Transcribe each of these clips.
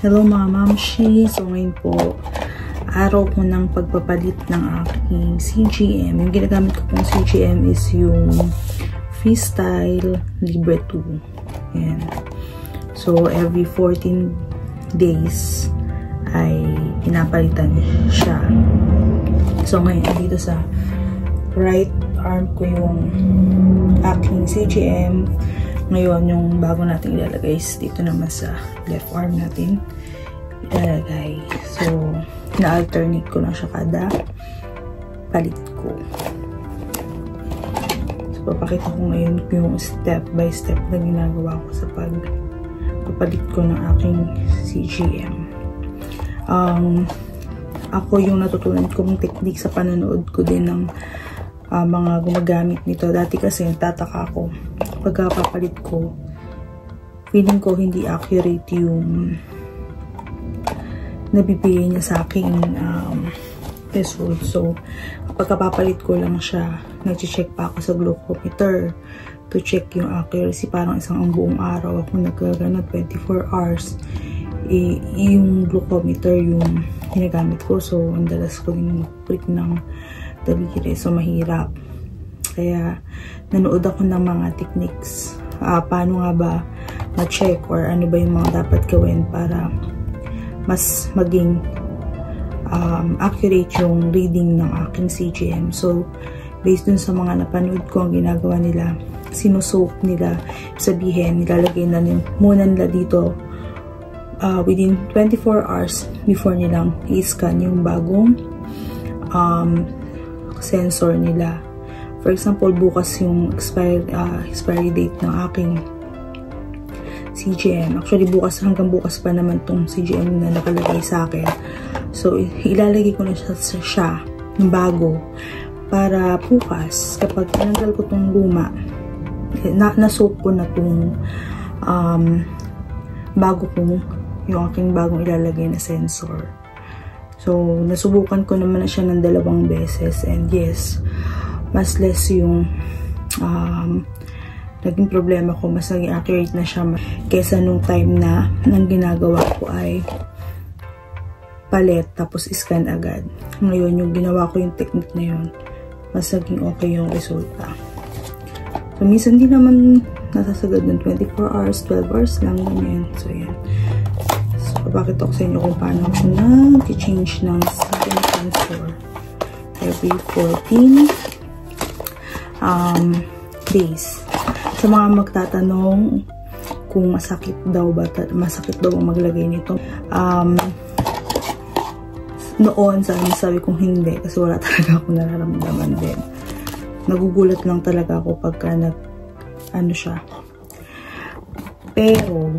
Hello mga mamshi! So ngayon po, araw ko ng pagpapalit ng aking CGM. Yung ginagamit ko pong CGM is yung Freestyle Libre 2. Ayan. So every 14 days ay pinapalitan siya. So ngayon dito sa right arm ko yung aking CGM. Ngayon, yung bago natin ilalagay is dito naman sa left arm natin ilalagay. So, na-alternate ko lang siya kada palit ko. So, papakita ko ngayon yung step by step na ginagawa ko sa pagpapalit ko ng aking CGM. Ako yung natutunan kong technique sa panonood ko din ng mga gumagamit nito. Dati kasi tataka ako pagkapapalit ko, feeling ko hindi accurate yung nabibigay niya sa aking result. So, pagkapapalit ko lang siya, nag-check pa ako sa glucometer to check yung accuracy. Parang isang buong araw ako nagkagana, 24 hours. Yung glucometer yung ginagamit ko. So, ang dalas ko yung prick ng daliri. So, mahirap. Kaya, nanood ako ng mga techniques. Paano nga ba ma-check or ano ba yung mga dapat gawin para mas maging accurate yung reading ng aking CGM. So, based dun sa mga napanood ko, ang ginagawa nila, sinusoak nila, sabihin, nilalagay na muna nila dito within 24 hours before nilang i-scan yung bagong sensor nila. For example, bukas yung expiry date ng aking CGM. Actually, hanggang bukas pa naman tong CGM na nakalagay sa akin. So, ilalagay ko na siya ng bago para bukas, kapag tinanggal ko tong luma, na-soak ko na tong bago kong, yung aking bagong ilalagay na sensor. So, nasubukan ko naman na siya ng 2 beses, and yes, mas less yung naging problema ko, mas naging accurate na siya kesa nung time na nang ginagawa ko ay palit tapos scan agad. Ngayon, yung ginawa ko yung technique na yun, mas naging okay yung resulta. So, minsan di naman nasasagad ng 24 hours, 12 hours lang, ganyan. So, yan. So, papakita ko sa inyo kung paano ako nag-change ng sensor every 14 days. Sa mga magtatanong kung masakit daw ang maglagay nito, noon sabi kong hindi, kasi wala talaga ako nararamdaman din. Nagugulat lang talaga ako pagka siya. Pero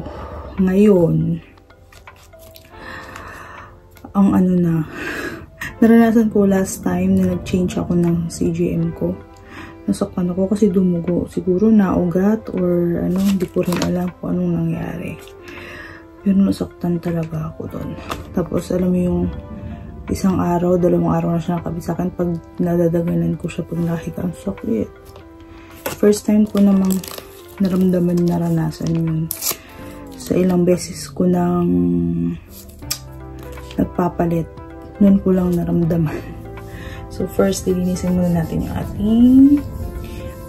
ngayon, ang naranasan ko last time na nag-change ako ng CGM ko. Nasaktan ako kasi dumugo. Siguro naugat or hindi ko rin alam kung anong nangyari. Yun, nasaktan talaga ako doon. Tapos, alam mo yung 1 araw, 2 araw na siya nakabit sa akin. Pag nadadaganan ko siya, pag nakita, ang sakit. First time ko namang naranasan yun. Sa ilang beses ko nang nagpapalit, nun ko lang naramdaman. So, first, lilinisin muna natin yung ating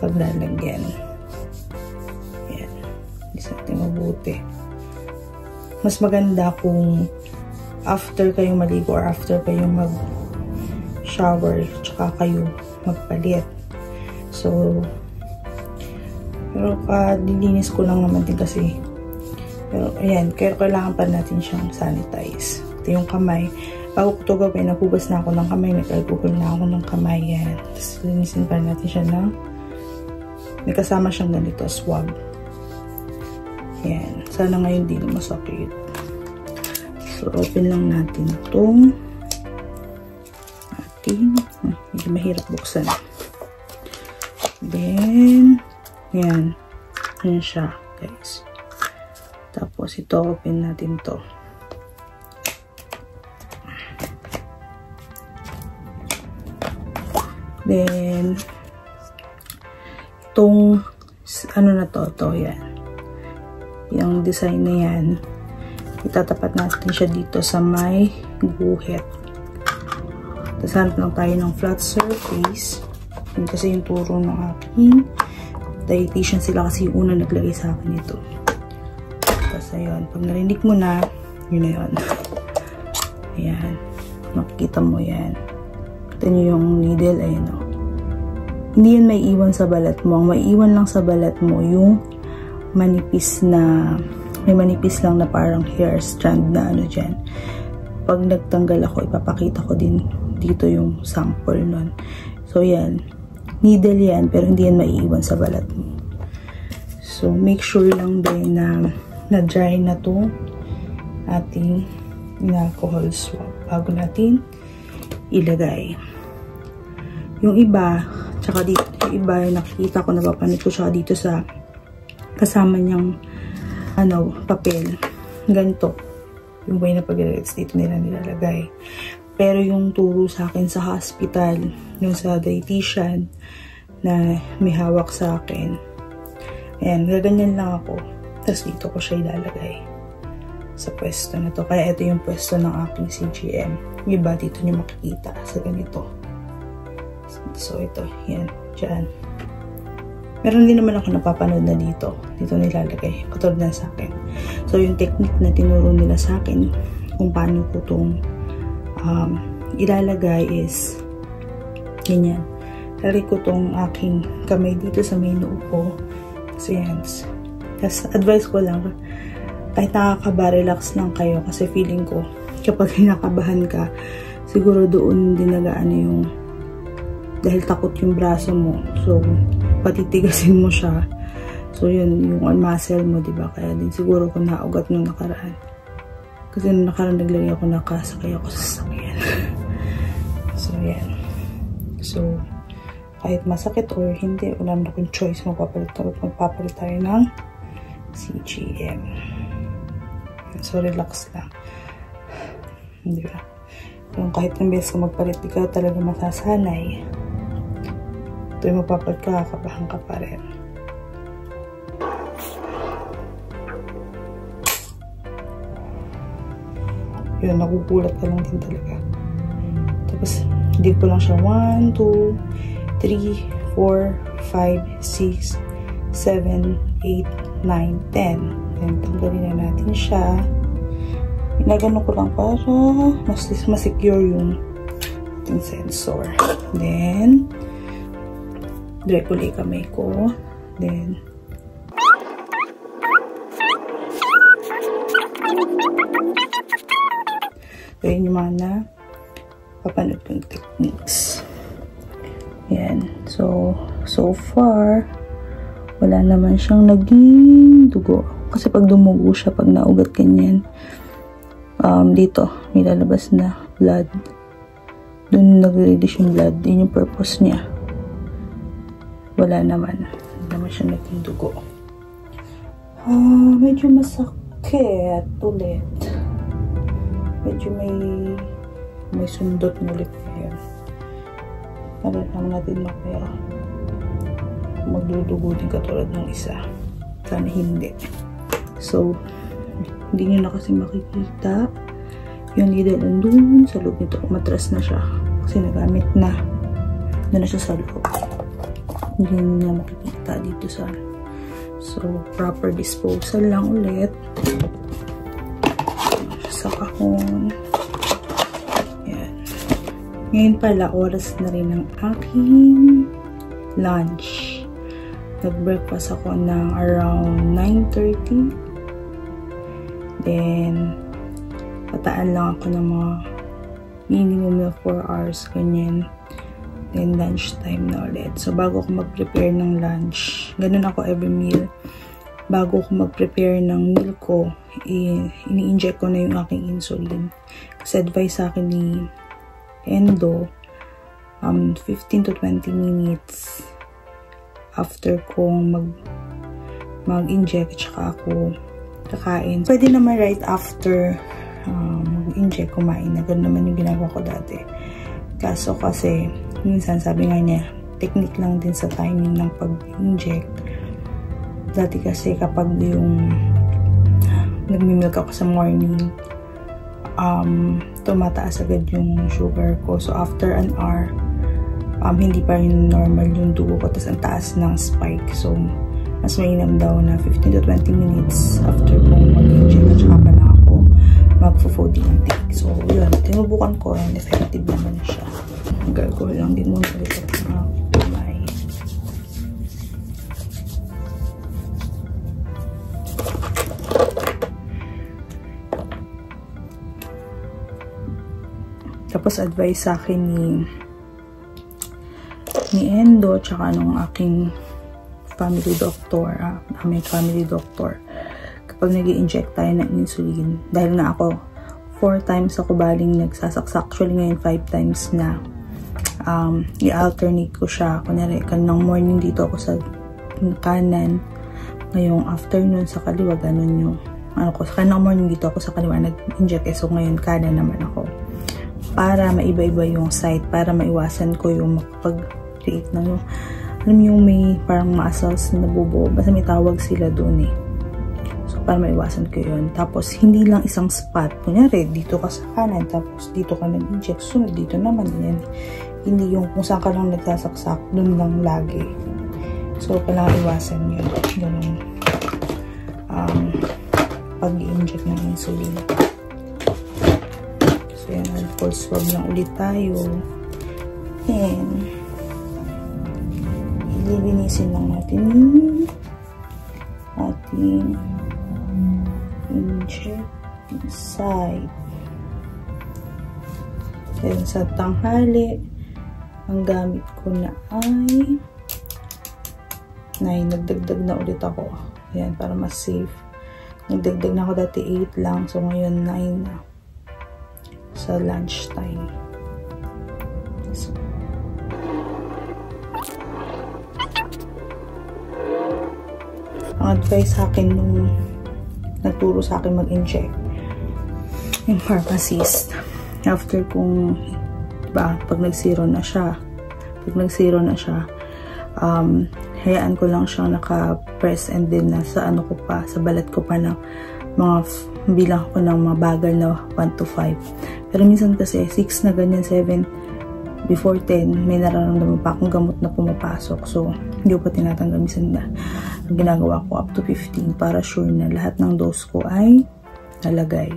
paglalagyan. Ayan. Linisin natin mabuti. Mas maganda kung after kayong maligo or after kayong mag-shower, tsaka kayo magpalit. So, pero dilinis ko lang naman din kasi. Pero, ayan. Kailangan pa natin siyang sanitize. Ito yung kamay. Bago ko ito gawin, napugas na ako ng kamay, nag-alcohol na ako ng kamay, yan. Tapos, linisin pa natin siya na may kasama siyang ganito, swab. Yan. Sana ngayon di na masakit. So, open lang natin itong medyo mahirap buksan. Then, yan. Yan siya, guys. Tapos, ito, open natin to. Then, itong, yan. Yung design na yan, itatapat natin siya dito sa may guhit. Tapos hanap lang tayo ng flat surface. Yun kasi yung turo ng aking dietitian, sila kasi yung una naglagay sa akin ito. Tapos ayun, pag narinig mo na, yun na yun. Ayan, makikita mo yan. Kita nyo yung needle, ayun o. Hindi yan may iwan sa balat mo. Ang maiiwan lang sa balat mo yung manipis na, may manipis lang na parang hair strand na ano dyan. Pag nagtanggal ako, ipapakita ko din dito yung sample nun. So yan, needle yan, pero hindi yan maiiwan sa balat mo. So make sure lang din na na-dry na to ating alcohol swab bago natin ilagay. Yung iba, tsaka dito, yung iba nakikita ko, napapanit ko siya dito sa kasama niyang ano, papel. Ganito. Yung way na pag-relax dito nila nilalagay. Pero yung turo sa akin sa hospital, yung sa dietitian na may hawak sa akin, ayan, gaganyan lang ako. Tapos dito ko siya ilalagay sa pwesto na to. Kaya ito yung pwesto ng aking CGM. Yung iba dito nyo makikita sa ganito. So ito, yan, dyan. Meron din naman ako napapanood na dito. Dito nilalagay. Katulad na sa akin. So yung technique na tinuro nila sa akin kung paano ko itong ilalagay is ganyan. Lalagay ko itong aking kamay dito sa may noo ko. So yan. Tapos advice ko lang, kahit nakakaba, relax lang kayo kasi feeling ko kapag kinakabahan ka, siguro doon din nagaano yung dahil takot yung braso mo. So, patitigasin mo siya. So, yun, yung muscle mo, diba? Kaya din siguro kung naugat nung nakaraan. Kasi nung nakaraan naglagay ako, nakasakay ako sa sasakyan. So, yan. So, kahit masakit or hindi, wala na akong choice. Magpapalit tayo ng CGM. So, relax lang. Diba? Yung kahit ng beses ka magpalit, di ka talaga masasanay. Ito yung magpapalit ka, kakabahan ka pa rin. Yun, nagugulat ka lang din talaga. Tapos, hindi ko lang siya 1, 2, 3, 4, 5, 6, 7, 8, 9, 10. Then, tanggalin na natin siya. Ginagano ko lang para mas secure yung ating sensor. Then, dry ko lang kamay ko. Then, yun yung mga na papanood kong techniques. Yan. So far, wala naman siyang naging dugo. Kasi pag dumugo siya, pag naugat ganyan, dito, may lalabas na blood. Doon nag-release yung blood. Yun yung purpose niya. Wala naman. Hindi naman siya naging dugo. Medyo masakit ulit. Medyo may sundot na ulit yan. Alam naman natin na kaya magdudugo din katulad ng isa. Sana hindi. So, hindi nyo na kasi makikita yung needle nandun sa loob nito. Matras na siya kasi nagamit na. Doon na siya sa loob. Hindi nyo na makikita dito sa. So, proper disposal lang ulit. Sa kahon. Yan. Ngayon pala, oras na rin ng aking lunch. Nag-breakfast ako ng around 9:30. Then, pataan lang ako ng mga minimum na 4 hours, ganyan. Then, lunch time na ulit. So, bago ako mag-prepare ng lunch, ganun ako every meal. Bago ako mag-prepare ng meal ko, ini-inject ko na yung aking insulin. Kasi advice sa akin ni Endo, 15 to 20 minutes after kong mag-inject, tsaka ako kakain. Pwede naman right after mag-inject, kumain na. Ganun naman yung ginagawa ko dati. Kaso kasi, minsan sabi nga niya, technique lang din sa timing ng pag-inject. Dati kasi kapag yung nagmimilk ako sa morning, tumataas agad yung sugar ko. So, after an hour, hindi pa rin normal yung dugo ko. Tapos, ang taas ng spike. So, mas mainam daw na 15 to 20 minutes after kong mag-inject. At saka pa lang ako mag-food intake. So, yun. Tinubukan ko and effective naman siya. Gagawin lang din muna dito sa kamay. Tapos advice sa akin ni Endo tsaka nung aking family doctor, aming family doctor, kapag nag-i-inject tayo ng insulin, dahil na ako 4 times ako baling nagsasaksak, actually ngayon 5 times na, i-alternate ko siya. Kunyari, kanang morning dito ako sa kanan, ngayong afternoon sa kaliwa, ganun yung kanang morning dito ako sa kaliwa nag-inject, so ngayon kanan naman ako. Para maiba-iba yung site, para maiwasan ko yung makapag-create ng yung, alam yung may parang muscles na nabubuo, basta may tawag sila doon eh. So, para maiwasan ko yun. Tapos, hindi lang isang spot. Kunyari, dito ka sa kanan, tapos dito ka nag-inject, sunod dito naman yan. Hindi yung kung saan ka lang nagsasaksak, doon lang lagi. So, kailangan iwasan yun. Ganun. Pag-i-inject ng insulin. So, yan, alcohol swab lang ulit tayo. And, ililinisin lang natin yung ating inject inside. Then, sa tanghali, ang gamit ko na ay 9. Nagdagdag na ulit ako. Ayan, para mas safe. Nagdagdag na ako dati 8 lang. So, ngayon 9 na. Sa lunch time. So, ang advice sa akin nung nagturo sa akin mag-inject, yung pharmacist, after kung, diba, pag nag-zero na siya, hayaan ko lang siyang naka-press and then nasa ano ko pa, sa balat ko pa ng mga, bilang ko ng mga bagal na 1 to 5. Pero minsan kasi 6 na ganyan, 7, before 10, may nararamdaman pa akong gamot na pumapasok. So, hindi ko pa tinatanggal. Minsan na, ang ginagawa ko up to 15 para sure na lahat ng dose ko ay nalagay.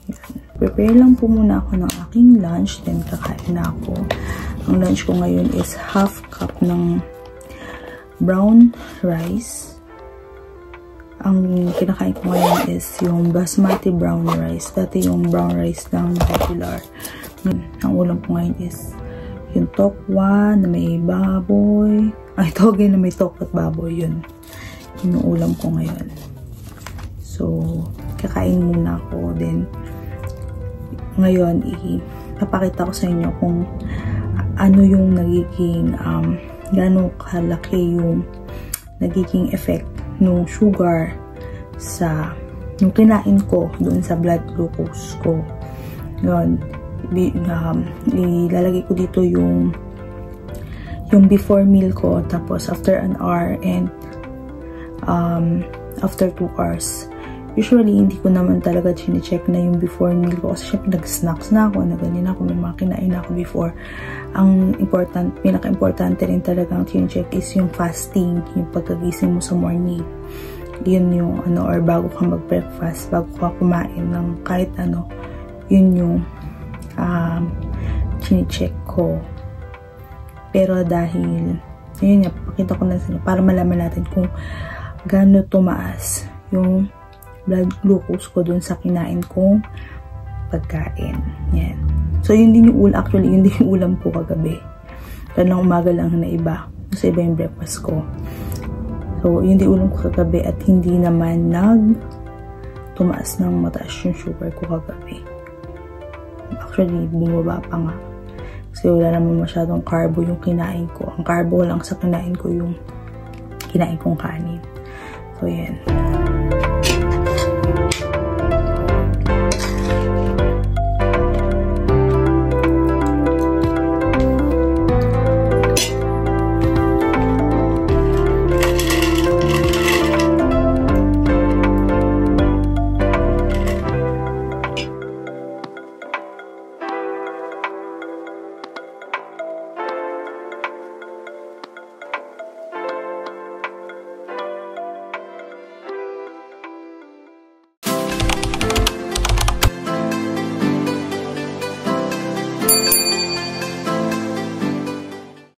Yan. Prepare lang po muna ako ng aking lunch, then kakain na ako. Ang lunch ko ngayon is half cup ng brown rice. Ang kinakain ko ngayon is yung basmati brown rice. Dati yung brown rice lang regular. Ang ulam ko ngayon is yung tokwa na may baboy. Ay, toge na may tokwa at baboy. Yun yung ulam ko ngayon. So, kakain muna ako. Then, ngayon, ipapakita ko sa inyo kung ano yung nagiging, gano'ng kalaki yung nagiging effect ng sugar sa yung kinain ko doon sa blood glucose ko. Yun. Ilalagay ko dito yung before meal ko, tapos after an hour and after 2 hours. Usually, hindi ko naman talaga chine-check na yung before meal ko kasi syempre nag-snacks na ako, na ganyan ako, may mga kinain ako before. Ang pinaka-importante rin talaga ang chine-check is yung fasting, yung pagkagising mo sa morning. Yun yung or bago ka mag-breakfast, bago ka kumain ng kahit ano, yun yung chine-check ko. Pero dahil, yun nga, pakita ko na sila para malaman natin kung gaano tumaas yung blood glucose ko dun sa kinain kong pagkain. Yan. So, yun din yung ulam. Actually, yun din yung ulam ko kagabi. Kailang umaga lang na iba. Kasi iba yung breakfast ko. So, yun din ulam ko kagabi at hindi naman tumaas ng mataas yung sugar ko kagabi. Actually, bumaba pa nga. Kasi wala naman masyadong carbo yung kinain ko. Ang carbo lang sa kinain ko yung kinain kong kanin. So, yan.